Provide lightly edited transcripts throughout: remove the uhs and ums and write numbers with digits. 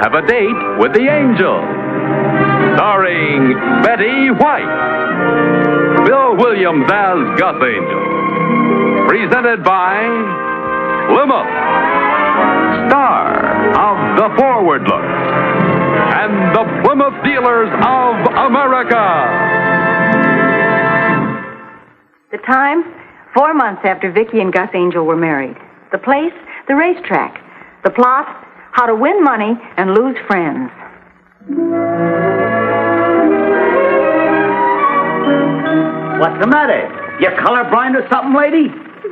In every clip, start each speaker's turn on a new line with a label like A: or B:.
A: have a date with the angel. Starring Betty White. Bill Williams as Gus Angel. Presented by Plymouth, star of The Forward Look, and the Plymouth Dealers of America.
B: The time, 4 months after Vicky and Gus Angel were married. The place, the racetrack. The plot, how to win money and lose friends.
C: What's the matter? You colorblind or something, lady?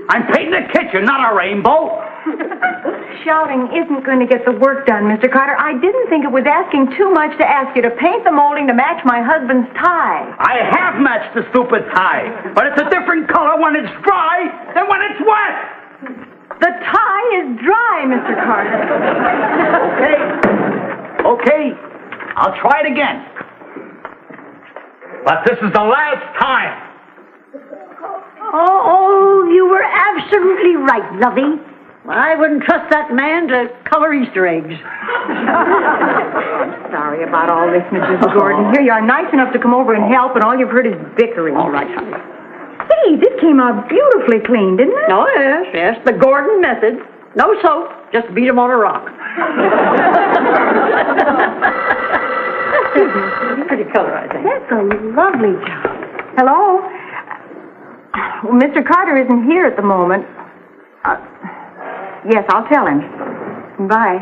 C: I'm painting the kitchen, not a rainbow.
B: Shouting isn't going to get the work done, Mr. Carter. I didn't think it was asking too much to ask you to paint the molding to match my husband's tie.
C: I have matched the stupid tie, but it's a different color when it's dry than when it's wet.
B: The tie is dry, Mr. Carter.
C: Okay. I'll try it again. But this is the last time.
D: Oh, you were absolutely right, lovey. I wouldn't trust that man to color Easter eggs.
B: I'm sorry about all this, Mrs. Gordon. Here you are, nice enough to come over and help, and all you've heard is bickering.
D: All right, honey.
B: Hey, this came out beautifully clean, didn't it?
D: Oh, yes, the Gordon method. No soap, just beat him on a rock. Pretty color, I think.
B: That's a lovely job. Hello? Well, Mr. Carter isn't here at the moment. Yes, I'll tell him. Bye.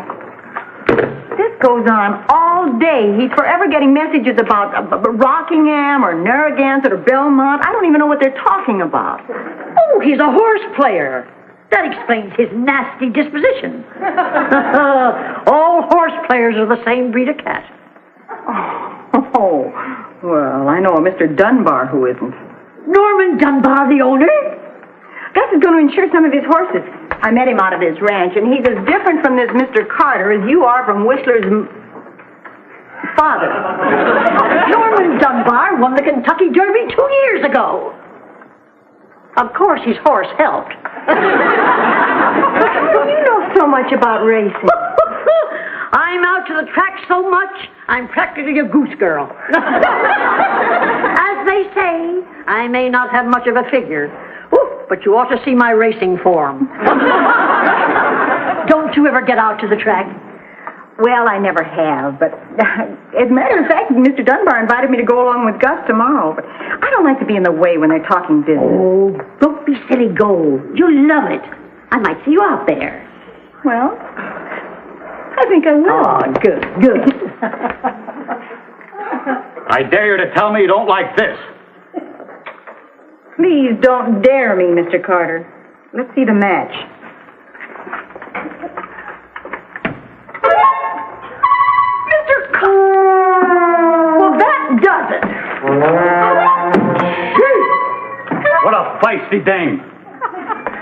B: This goes on all day. He's forever getting messages about Rockingham or Narragansett or Belmont. I don't even know what they're talking about.
D: Oh, he's a horse player. That explains his nasty disposition. All horse players are the same breed of cat.
B: Oh, well, I know a Mr. Dunbar who isn't.
D: Norman Dunbar, the owner?
B: Gus is going to insure some of his horses. I met him out of his ranch, and he's as different from this Mr. Carter as you are from Whistler's father.
D: Norman Dunbar won the Kentucky Derby 2 years ago. Of course, his horse helped.
B: You know so much about racing.
D: I'm out to the track so much, I'm practically a goose girl. As they say, I may not have much of a figure, but you ought to see my racing form. Don't you ever get out to the track?
B: Well, I never have, but as a matter of fact, Mr. Dunbar invited me to go along with Gus tomorrow, but I don't like to be in the way when they're talking business.
D: Oh, don't be silly, go. You'll love it. I might see you out there.
B: Well, I think I will.
D: Oh, good.
C: I dare you to tell me you don't like this.
B: Please don't dare me, Mr. Carter. Let's see the match. Mr. Carter!
D: Well, that does it.
C: What a feisty dame.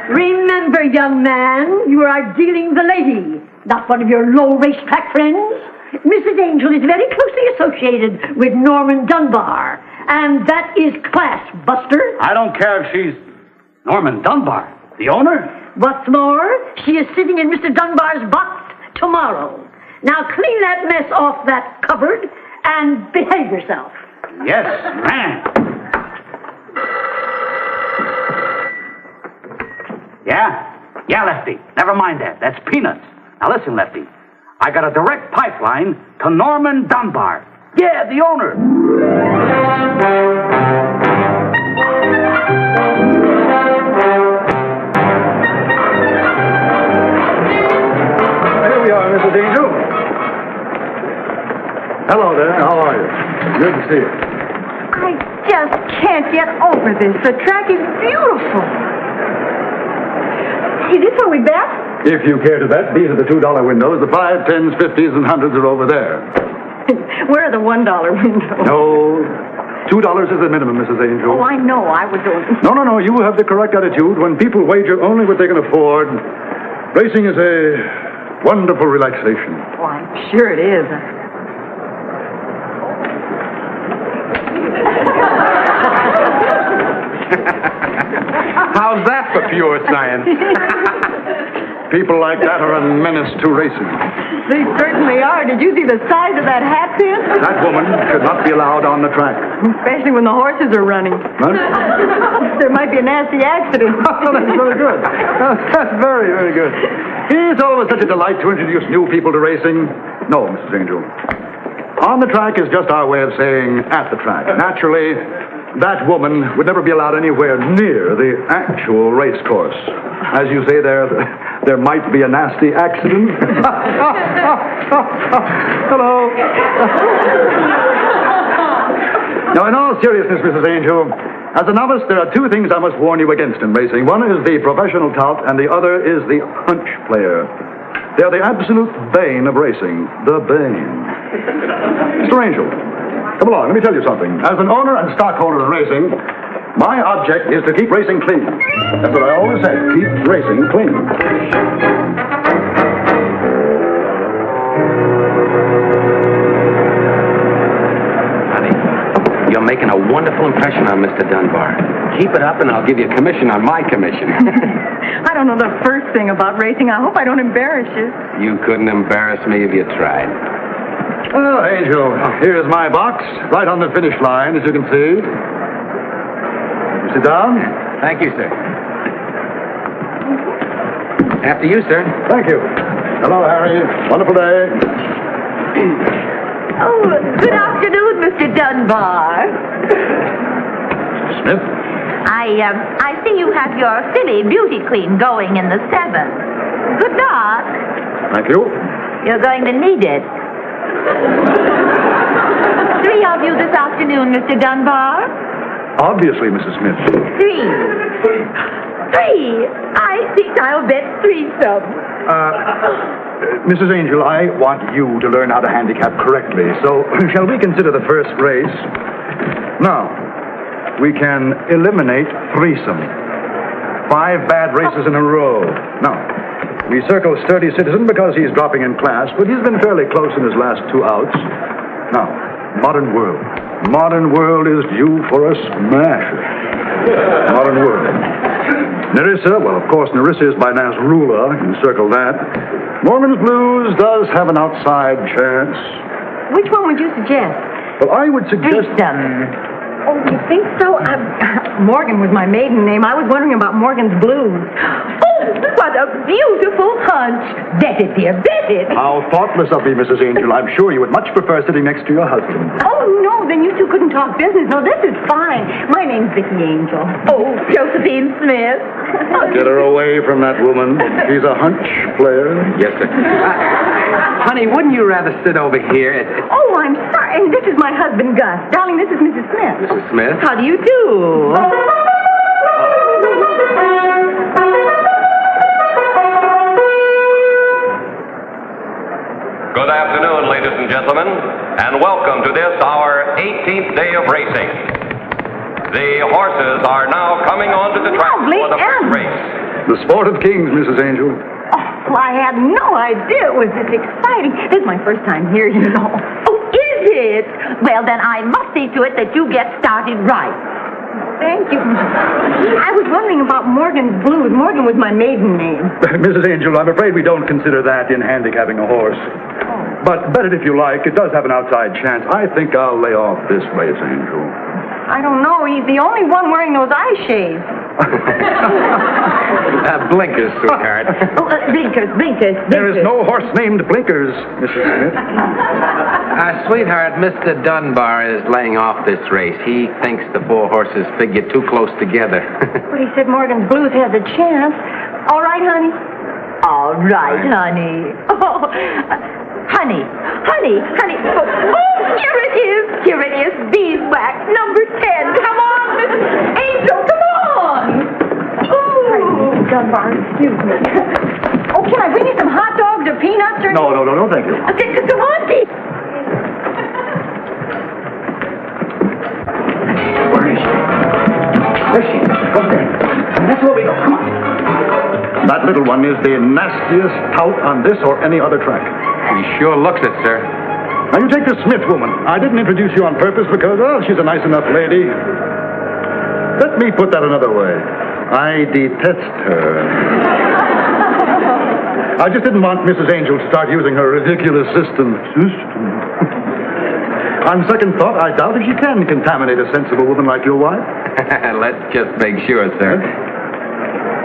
D: Remember, young man, you are dealing the lady, not one of your low racetrack friends. Mrs. Angel is very closely associated with Norman Dunbar, and that is class, Buster.
C: I don't care if she's Norman Dunbar, the owner.
D: What's more, she is sitting in Mr. Dunbar's box tomorrow. Now clean that mess off that cupboard and behave yourself.
C: Yes, man. Yeah, Lefty. Never mind that. That's peanuts. Now listen, Lefty. I got a direct pipeline to Norman Dunbar. Yeah, the owner.
E: Here we are, Mrs. Angel. Hello there. How are you? Good to see you.
B: I just can't get over this. The track is beautiful. Is this where we bet?
E: If you care to bet, these are the $2 windows. The 5s, 10s, 50s, and 100s are over there.
B: Where are the $1 windows?
E: No, $2 is the minimum, Mrs. Angel.
B: Oh, I know. I was doing...
E: No. You have the correct attitude. When people wager only what they can afford, racing is a wonderful relaxation.
B: Oh, I'm sure it is.
A: How's that for pure science?
E: People like that are a menace to racing.
B: They certainly are. Did you see the size of that hat pin?
E: That woman should not be allowed on the track.
B: Especially when the horses are running.
E: Huh?
B: There might be a nasty accident.
E: Oh, that's very good. That's very, very good. It's always such a delight to introduce new people to racing. No, Mrs. Angel. On the track is just our way of saying at the track. Naturally, that woman would never be allowed anywhere near the actual race course. As you say, there might be a nasty accident. Hello. Now, in all seriousness, Mrs. Angel, as a novice, there are two things I must warn you against in racing. One is the professional tout, and the other is the hunch player. They're the absolute bane of racing. The bane. Mr. Angel, come along, let me tell you something. As an owner and stockholder in racing, my object is to keep racing clean. That's what I always say, keep racing clean.
F: You're making a wonderful impression on Mr. Dunbar. Keep it up, and I'll give you a commission on my commission.
B: I don't know the first thing about racing. I hope I don't embarrass you.
F: You couldn't embarrass me if you tried.
E: Oh, Angel, here's my box, right on the finish line, as you can see. Sit down.
F: Thank you, sir. After you, sir.
E: Thank you. Hello, Harry. Wonderful day.
G: Oh, good afternoon, Mr. Dunbar.
E: Smith?
G: I see you have your filly beauty queen going in the 7th. Good luck.
E: Thank you.
G: You're going to need it. 3 of you this afternoon, Mr. Dunbar.
E: Obviously, Mrs. Smith.
G: 3. I think I'll bet threesome.
E: Mrs. Angel, I want you to learn how to handicap correctly. So, shall we consider the first race? Now, we can eliminate threesome. 5 bad races in a row. Now, we circle Sturdy Citizen because he's dropping in class, but he's been fairly close in his last 2 outs. Now, Modern World. Modern World is due for a smasher. Modern World. Nerissa, well, of course, Nerissa is by Nasrullah. You can circle that. Morgan's Blues does have an outside chance.
B: Which one would you suggest?
E: Well, I would suggest...
G: Threesome.
B: Oh, you think so? Morgan was my maiden name. I was wondering about Morgan's Blues.
G: Oh, what a beautiful hunch. Bet it, dear, bet it.
E: How thoughtless of me, Mrs. Angel. I'm sure you would much prefer sitting next to your husband.
B: Oh, no, then you two couldn't talk business. No, this is fine. My name's Vicky Angel.
G: Oh, Josephine Smith.
E: Get her away from that woman. She's a hunch player.
F: Yes, sir. Honey, wouldn't you rather sit over here?
B: Oh, I'm sorry. And this is my husband, Gus. Darling, this is Mrs. Smith.
F: Mrs. Smith?
G: How do you do?
A: Good afternoon, ladies and gentlemen, and welcome to this, our 18th day of racing. The horses are now coming onto the track
B: Lovely
A: for the first
B: end.
A: race.
E: The sport of kings, Mrs. Angel.
B: Oh, well, I had no idea it was this exciting. This is my first time here, you know.
G: Oh, is it? Well, then I must see to it that you get started right.
B: Thank you. I was wondering about Morgan's Blues. Morgan was my maiden name.
E: Mrs. Angel, I'm afraid we don't consider that in handicapping a horse. But bet it if you like. It does have an outside chance. I think I'll lay off this race, Angel.
B: I don't know. He's the only one wearing those eye shades.
F: Blinkers, sweetheart.
G: Oh, blinkers.
E: There is no horse named Blinkers, Mrs. Smith.
F: Sweetheart, Mr. Dunbar is laying off this race. He thinks the 4 horses figure too close together.
B: But he said Morgan's Blues has a chance. All right, honey?
G: All right, honey. Oh, honey. Oh, here it is. Beeswax, number 10. Come on, Miss Angel, come on.
B: Mrs. Dunbar, excuse me. Oh, can I bring you some hot dogs or peanuts or...
E: No, thank you.
G: Come on, Pete.
C: Where is she? Okay. That's where we go. Come on.
E: That little one is the nastiest tout on this or any other track.
F: He sure looks it, sir.
E: Now, you take the Smith woman. I didn't introduce you on purpose because, oh, she's a nice enough lady. Let me put that another way. I detest her. I just didn't want Mrs. Angel to start using her ridiculous system. On second thought, I doubt if she can contaminate a sensible woman like your wife.
F: Let's just make sure, sir.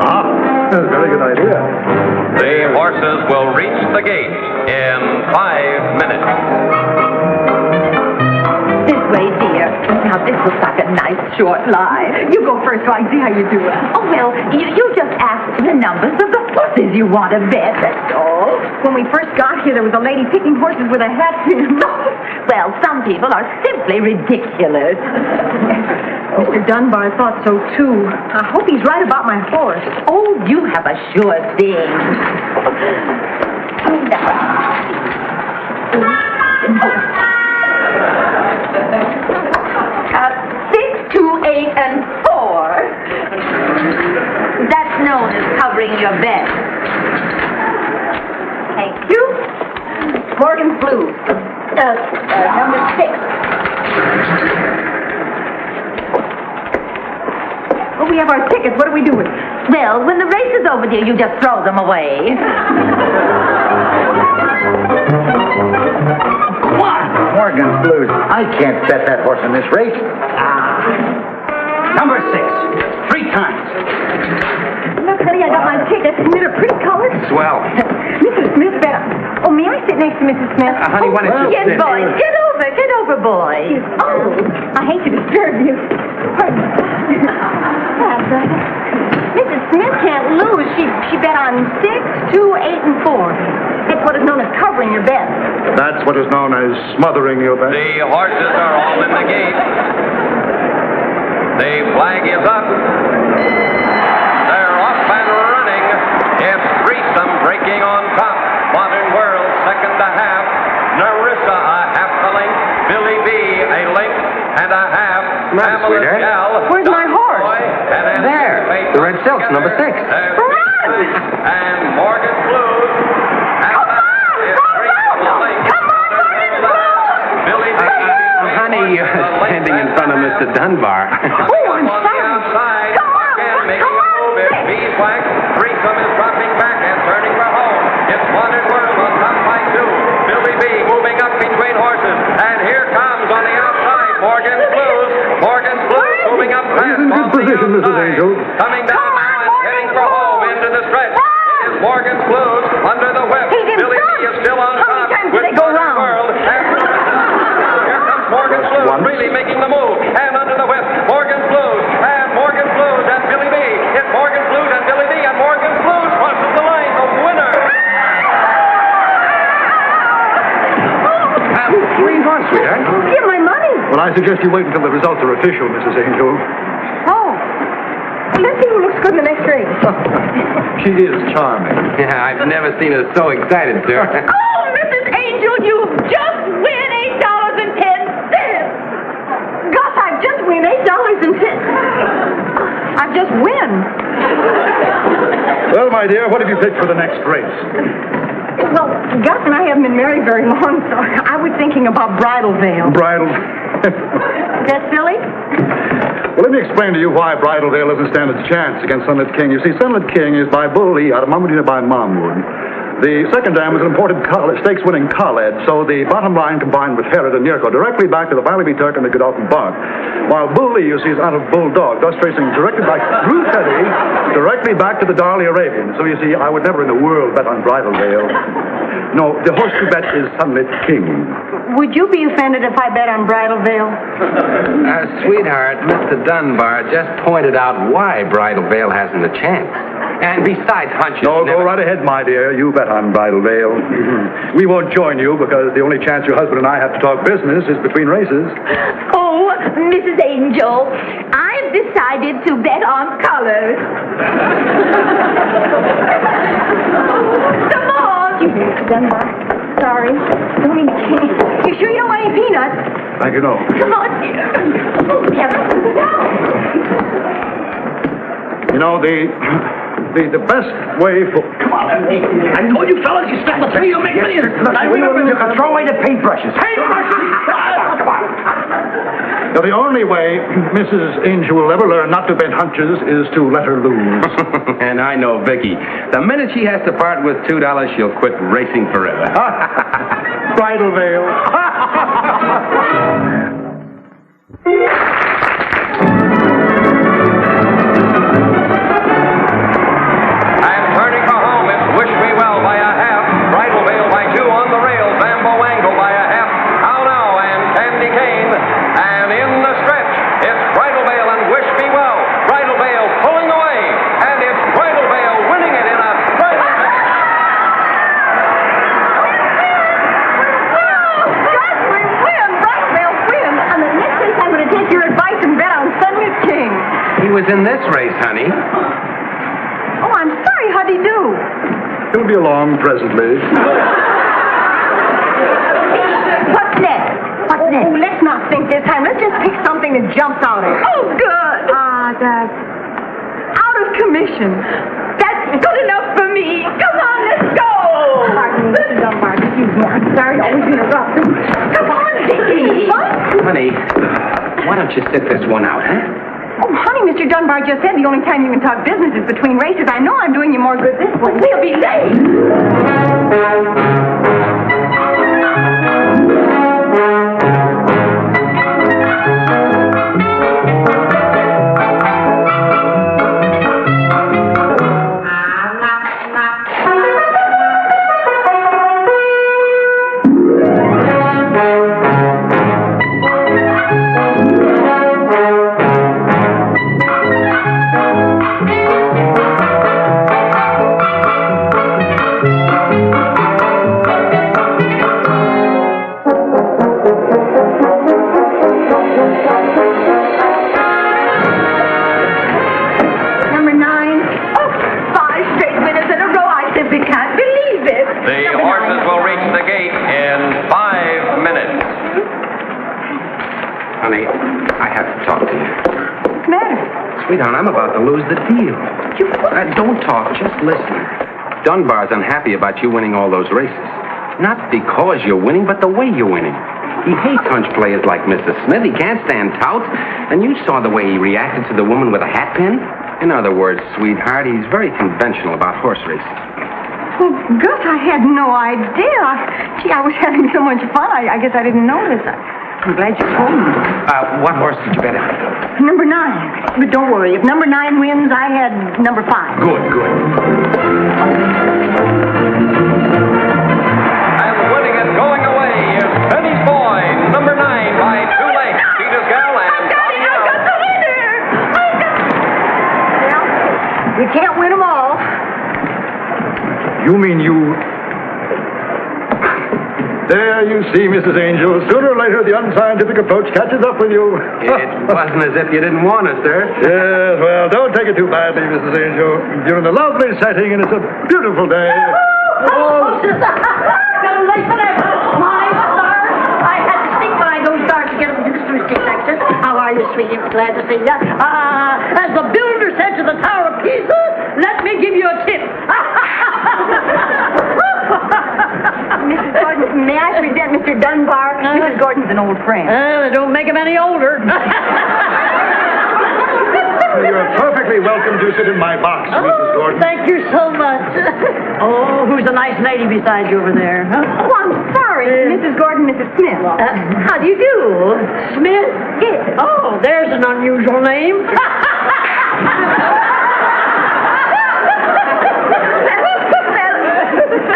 E: That's a very good idea.
A: The horses will reach the gate in 5 minutes.
G: This way, dear. Now, this looks like a nice short line.
B: You go first so I can see how you do it.
G: Oh, well, you just ask the numbers of the horses you want to bet, that's all.
B: When we first got here, there was a lady picking horses with a hat pin.
G: Well, some people are simply ridiculous.
B: Mr. Dunbar thought so, too. I hope he's right about my horse.
G: Oh, you have a sure thing. Six, 2, 8, and 4. That's known as covering your bet. Thank you. Morgan Blue. Number 6.
B: Oh, we have our tickets. What do we do with them?
G: Well, when the race is over, dear, you just throw them away.
C: Morgan's Blues. I can't bet that horse in this race. Number 6. 3 times.
B: Look, honey, I got my tickets. Isn't it a pretty color?
F: Swell.
B: Mrs. Smith better. Oh, may I sit next to Mrs. Smith?
F: Honey, why don't you
G: Yes,
F: sit?
G: boys, get over, boys.
B: Oh, I hate to disturb you. Pardon. Mrs. Smith can't lose. She bet on 6, 2, 8, and 4. It's what is known as covering your bet.
E: That's what is known as smothering your bet.
A: The horses are all in the gate. The flag is up. They're off and running. It's threesome breaking on top. Modern World, second to half. Narissa, a half a length. Billy B, a length and a half.
F: Nice,
A: Pamela
F: sweetheart.
A: Shell.
B: Where's my horse?
A: And
F: There, the red silk's number 6.
A: And Morgan Blues.
G: Come on, Morgan Blues!
A: Billy B.
F: Honey, you're standing in front of Mr. Dunbar.
B: Oh, I'm
A: On the
B: sorry.
A: outside,
G: Come on,
A: Morgan making
G: come
A: a
G: on,
A: move. It's
G: Dick.
A: beeswax. Threesome is dropping back and turning for home. It's Modern World on top by 2. Billy B moving up between horses. And here comes on the outside Morgan Blues. Morgan Blues moving up fast
E: in good
A: on the
E: position, Mrs.
A: outside.
E: Angel.
A: Coming down
G: Come on,
A: now and heading for home into the stretch. It is Morgan Blues under the whip.
B: He's in
A: Billy B
B: front.
A: is still on
B: How
A: top
B: many times do
A: with
B: they go
A: Modern
B: round?
A: World. And here comes Morgan Blues really making the move. And under the whip, Morgan Blues and Morgan Blues and Billy B. It's Morgan Blues and Billy B. and Morgan Blues crosses the line. The winner.
F: Green horse, sweetheart.
B: Give my money.
E: Well, I suggest you wait until the results are official, Mrs. Angel.
B: Oh. Let's see who looks good in the next race.
E: She is charming.
F: Yeah, I've never seen her so excited, sir.
G: Oh, Mrs. Angel, you've just win $8.10.
B: Gus, I've just win $8.10. I've just win.
E: Well, my dear, what have you picked for the next race?
B: Well, Gus and I haven't been married very long, so I was thinking about Bridal Veil.
E: Bridal.
B: Is that silly?
E: Well, let me explain to you why Bridal Veil doesn't stand a chance against Sunlit King. You see, Sunlit King is by Bull E out of Mamadina by Mamwood. The second dam is an imported stakes-winning Khaled, so the bottom line combined with Herod and Yurko directly back to the Valley Turk and the Godolphin Bog. While Bull E, you see, is out of Bulldog, thus tracing directly back through Teddy, directly back to the Darley Arabian. So you see, I would never in the world bet on Bridal Veil. No, the horse to bet is Sunlit King.
B: Would you be offended if I bet on Bridal Veil?
F: Sweetheart, Mr. Dunbar just pointed out why Bridal Veil hasn't a chance. And besides, hunches
E: No,
F: never...
E: go right ahead, my dear. You bet on Bridal Veil. We won't join you because the only chance your husband and I have to talk business is between races.
G: Oh, Mrs. Angel, I've decided to bet on colors. Come on.
B: Dunbar, sorry. Don't eat candy. You sure you don't want any peanuts?
E: Thank you, no.
G: Come on, dear.
E: You know, the best way for...
C: Come on, I told you fellas, you step the tree, you'll make millions. I remember you can throw away the paintbrushes. Paintbrushes! Come on.
E: Now, the only way Mrs. Angel will ever learn not to bet hunches is to let her lose.
F: And I know Vicky. The minute she has to part with $2, she'll quit racing forever.
E: Bridal veil.
A: And turning for home, it's Wish Me Well by a half. Bridal Veil by 2 on the rails. Bambo Angle by a half. How Now and Candy Cane. And in the stretch, it's Bridal Veil and Wish Me Well. Bridal Veil pulling away. And it's Bridal Veil winning it in a thrilling fashion.
B: Yes, we win. Bridal Veil wins. And the next race, I'm going to take your advice and bet on Sunlit King.
F: He was in this race, honey.
B: Oh, I'm sorry. How'd he do?
E: He'll be along presently.
B: What's next? What's next? Oh, let's not think this time. Let's just pick something that jumps out at us. Oh, good. That's out of commission.
G: That's good enough for me. Come on, let's go.
B: Pardon me, Mr. Dunbar. Excuse me. I'm sorry I always interrupt.
G: Come on, Vicky.
F: Honey, why don't you sit this one out, huh?
B: Oh, honey, Mr. Dunbar just said the only time you can talk business is between races. I know I'm doing you more good this way.
G: We'll be late.
B: Number 9.
G: Oh, 5 straight winners in a row. I simply can't believe it.
A: The horses will reach the gate in 5 minutes.
F: Honey, I have to talk to you.
B: What's the matter?
F: Sweetheart, I'm about to lose the deal. Don't talk, just listen. Dunbar's unhappy about you winning all those races. Not because you're winning, but the way you're winning. He hates hunch players like Mr. Smith. He can't stand touts. And you saw the way he reacted to the woman with a hat pin. In other words, sweetheart, he's very conventional about horse racing.
B: Well, Gus, I had no idea. Gee, I was having so much fun. I guess I didn't notice. I'm glad you told me.
F: What horse did you bet on?
B: Number 9. But don't worry. If number 9 wins, I had number 5.
F: Good, good.
A: And winning it going away is Penny's Boy, number 9 by 2 lengths. Peter's Gal and Tommy
G: I got the winner.
B: You can't win them all.
E: You mean you... There you see, Mrs. Angel. Sooner or later, the unscientific approach catches up with you.
F: It wasn't as if you didn't want us, sir.
E: Yes, well, don't take it too badly, Mrs. Angel. You're in a lovely setting, and it's a beautiful day.
D: Oh, sister. Got a race for that. My stars. I had to sneak behind those stars to get them to the Tuesday section. How are you, sweetie? Glad to see you. As the builder said to the Tower of Pisa, let me give you a tip.
B: Mrs. Gordon, may I present Mr. Dunbar? Mrs. Gordon's an old friend.
D: Well, don't make him any older.
E: You're perfectly welcome to sit in my box, Mrs. Gordon.
D: Thank you so much. Oh, who's the nice lady beside you over there? Huh?
B: Oh, I'm sorry. Mrs. Gordon, Mrs. Smith.
D: How do you do? Smith? Yes. Oh, there's an unusual name.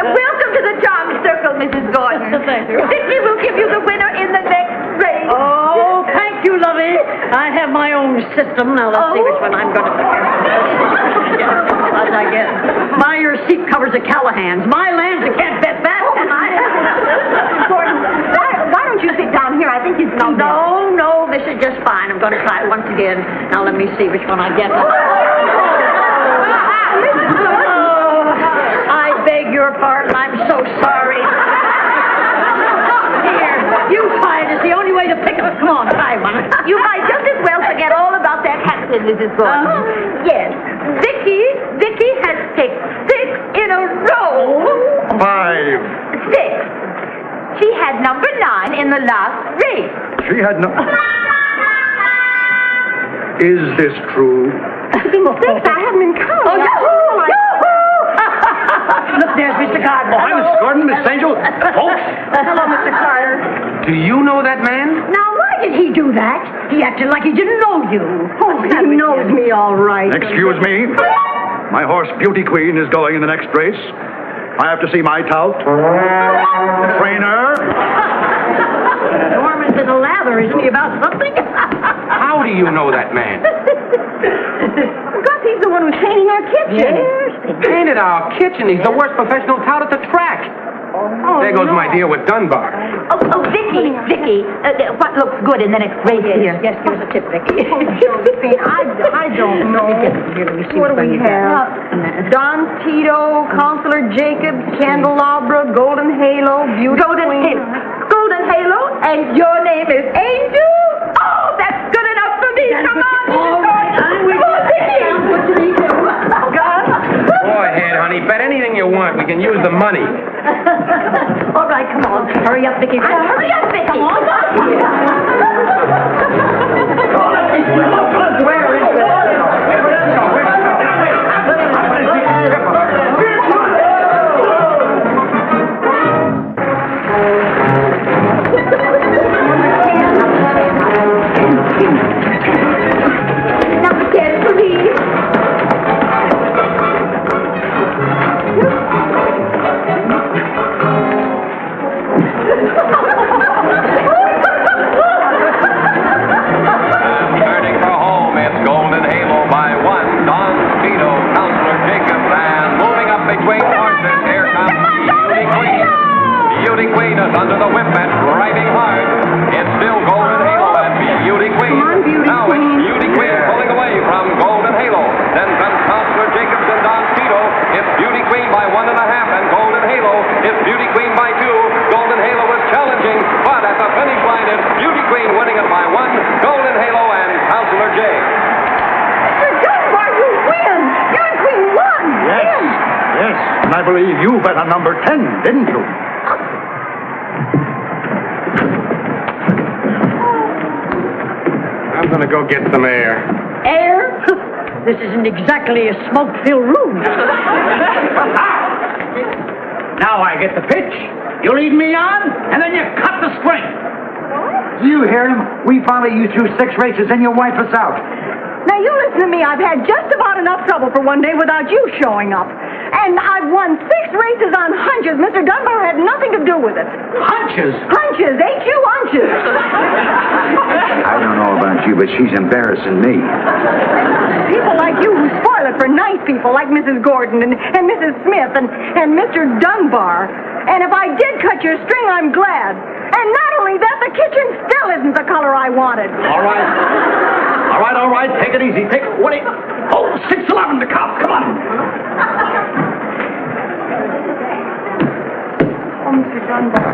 G: Welcome to the Charm Circle, Mrs. Gordon.
D: Thank you.
G: Vicky will give you the winner in the next race.
D: Oh, thank you, lovey. I have my own system. Now, let's see which one I'm going to pick. As I get. Buy your seat covers at Callahan's. My lands, you can't bet that.
B: Gordon, why don't you sit down here? I think you'd see better.
D: No, this is just fine. I'm going to try it once again. Now, let me see which one I get. I beg your pardon. I'm so sorry. Here, you try it. It's the only way to pick it. Come on, try one.
G: You might just as well forget all about that hat pin, Mrs. Gordon. Yes. Vicky has picked 6 in a row.
E: 5.
G: 6. She had number 9 in the last race.
E: She had no... Is this true?
B: It's been 6. I haven't been counting.
D: Oh, Yahoo! Look, there's Mr. Gardner.
C: Hi, Mrs. Gordon, Miss Angel. Folks.
B: Hello, Mr. Carter.
F: Do you know that man?
D: Now, why did he do that? He acted like he didn't know you.
B: Oh, he knows me all right.
E: Excuse me. My horse, Beauty Queen, is going in the next race. I have to see my tout. Trainer.
D: Norman's in a lather, isn't he, about something?
F: How do you know that man?
B: Gus, he's the one who's painting our kitchen.
F: Painted our kitchen. He's the worst professional tout at the track.
B: Oh,
F: There goes
B: no.
F: my deal with Dunbar.
G: Oh, Vicky, what looks good in the next race here?
D: Yes, here's a tip, Vicky.
B: Oh, Josephine, I don't know.
D: Here, let me see
B: What do
D: one
B: we
D: you got.
B: have? Don Tito, Consular Jacobs, Candelabra, Golden Halo, Beauty Queen.
G: Golden Halo, and your name is Angel? Oh, that's good enough for me. Come on, Mrs. Gordon. Come on, Vicky.
B: Gus?
F: Go ahead, honey. Bet anything you want. We can use the money.
D: All right, come on. Hurry up, Vicky.
G: Hurry up, Vicky.
D: Come on. Where is
G: Number 10, please.
A: Turning for home, it's Golden Halo by 1. Don Speedo, Counselor Jacobs, and moving up between horses. Here comes Beauty Queen. Beauty Queen is under the whip and driving hard. It's still Golden Halo and Beauty Queen.
B: Come on, Beauty
A: Now
B: Queen.
A: it's Beauty Queen pulling away from Golden Halo. Then comes Counselor Jacobs and Don Speedo. It's Beauty Queen by 1.5 and Golden Halo. It's Beauty Queen by 2. Golden Halo is challenging, but at the finish line it's Beauty Queen winning it by 1. Golden Halo and Counselor J.
B: Mr. Dunbar, you win! Beauty Queen won!
E: Yes. Yes. And I believe you bet on number 10, didn't you?
F: I'm going to go get some air.
D: air? This isn't exactly a smoke-filled room.
C: Now I get the pitch. You lead me on, and then you cut the string.
H: You hear him? We follow you through 6 races, and you wipe us out.
B: Now, you listen to me. I've had just about enough trouble for one day without you showing up. And I've won 6 races on hunches. Mr. Dunbar had nothing to do with it.
C: Hunches?
B: Hunches, ain't you hunches?
H: I don't know about you, but she's embarrassing me.
B: People like you who spoil it for nice people like Mrs. Gordon and Mrs. Smith and Mr. Dunbar. And if I did cut your string, I'm glad. And not only that, the kitchen still isn't the color I wanted.
C: All right. All right. Take it easy. Take it. What? 6:11 to count. Come on.
B: Oh, Mr. Dunbar.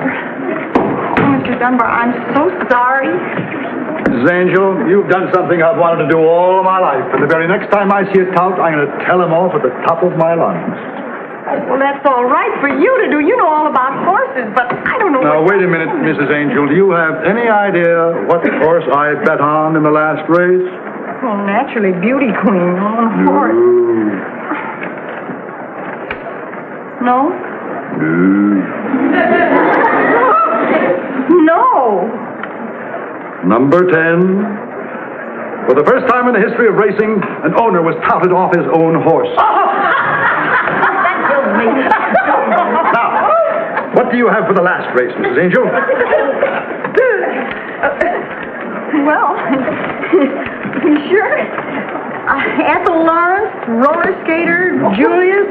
B: Oh, Mr. Dunbar, I'm so sorry.
E: Mrs. Angel, you've done something I've wanted to do all my life. And the very next time I see a tout, I'm going to tell him off at the top of my lungs.
B: Well, that's all right for you to do. You know all about horses, but I don't know.
E: Now, wait a minute, Mrs. Angel. Do you have any idea what horse I bet on in the last race?
B: Well, naturally, Beauty Queen on a horse. No? No.
E: Number 10. For the first time in the history of racing, an owner was touted off his own horse. Now, what do you have for the last race, Mrs. Angel?
B: Well, sure. Ethel Lawrence, roller skater, Julius.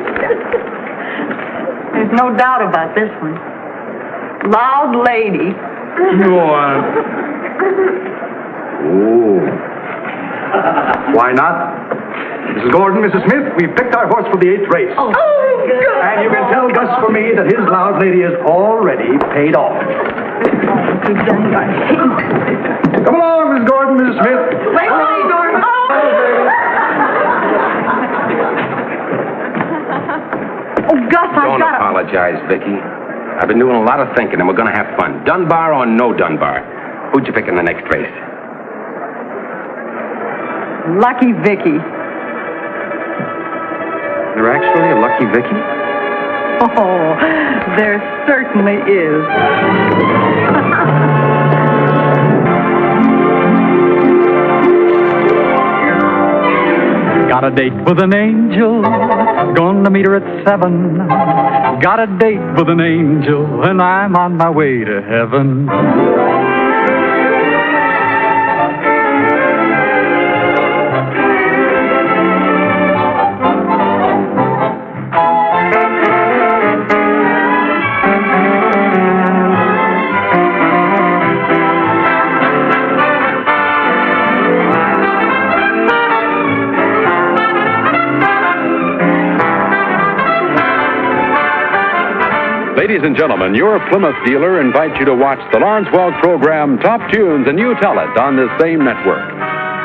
B: There's no doubt about this one. Loud lady.
E: Oh. Why not? Mrs. Gordon, Mrs. Smith, we've picked our horse for the 8th race.
B: Oh, good.
E: And you can tell Gus for me that his loud lady is already paid off. Come along, Mrs. Gordon, Mrs. Smith.
B: Wait, Gordon. Oh, Gus, I've
F: Don't
B: got to...
F: apologize, Vicky. I've been doing a lot of thinking, and we're going to have fun. Dunbar or no Dunbar? Who'd you pick in the next race?
B: Lucky Vicky.
F: You're actually a Lucky Vicky?
B: Oh, there certainly is.
I: Got a date with an angel, gonna meet her at 7. Got a date with an angel, and I'm on my way to heaven.
J: Ladies and gentlemen, your Plymouth dealer invites you to watch the Lawrence Welk program Top Tunes, and you tell it on this same network.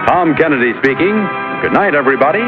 J: Tom Kennedy speaking. Good night, everybody.